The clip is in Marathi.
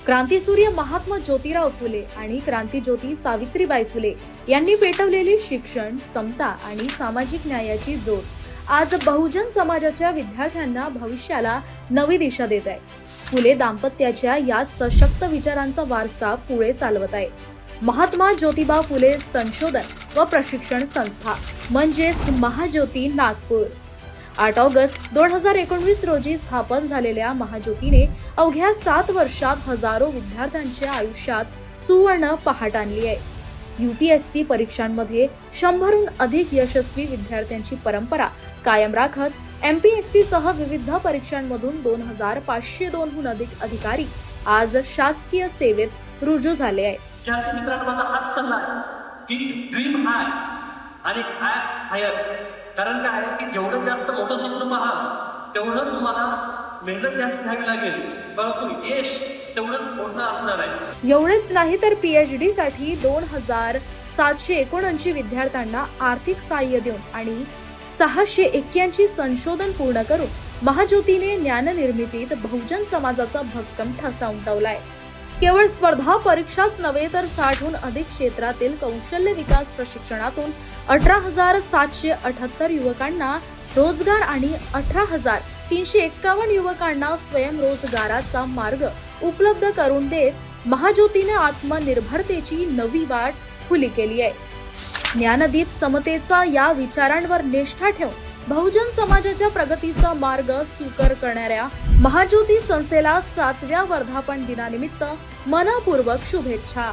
क्रांतीसूर्य महात्मा ज्योतिराव फुले आणि क्रांतीज्योती सावित्रीबाई फुले यांनी पेटवलेली शिक्षण, समता आणि सामाजिक न्यायाची ज्योत आज बहुजन समाजाच्या विद्यार्थ्यांना भविष्याला नवी दिशा देत आहे. फुले दाम्पत्याच्या याच सशक्त विचारांचा वारसा पुढे चालवत आहे. महात्मा ज्योतिबा फुले संशोधन व प्रशिक्षण संस्था म्हणजेच महाज्योती नागपूर 8 ऑगस्ट 2019 रोजी स्थापन झालेल्या महाज्योतीने अवघ्या 7 वर्षात हजारो विद्यार्थ्यांच्या आयुष्यात सुवर्ण पहाट आणली आहे. UPSC परीक्षांमध्ये 100हून अधिक यशस्वी विद्यार्थ्यांची परंपरा कायम राखत MPSC सह विविध परीक्षांमधून 2502हून अधिक अधिकारी आज शासकीय सेवेत रुजू झाले आहेत. विद्यार्थी मित्रांनो, माझा हाच सल्ला आहे की ड्रीम हाय आणि हायर. कारण काय आहे की जेवढं जास्त मोठं स्वप्न पाहाल तेवढं तुम्हाला मेहनत जास्त घ्यावी लागेल, परंतु यश तेवढंच मोठं असणार आहे. एवढेच नाही तर PhD साठी 2779 विद्यार्थ्यांना आर्थिक सहाय्य देऊन आणि 681 संशोधन पूर्ण करून महाज्योतीने ज्ञाननिर्मितीत बहुजन समाजाचा भक्कम ठसा उमटवलाय. केवळ स्पर्धा परीक्षाच नव्हे तर 60हून अधिक क्षेत्रातील कौशल्य विकास प्रशिक्षणातून 18,778 युवकांना रोजगार आणि 18,351 युवकांना स्वयंरोजगाराचा मार्ग उपलब्ध करून देत महाज्योतीने आत्मनिर्भरतेची नवी वाट खुली केली आहे. ज्ञानदीप समतेचा या विचारांवर निष्ठा ठेवून बहुजन समाजाच्या प्रगतीचा मार्ग सुकर करणाऱ्या महाज्योती संस्थेला 7व्या वर्धापन दिनानिमित्त मनपूर्वक शुभेच्छा.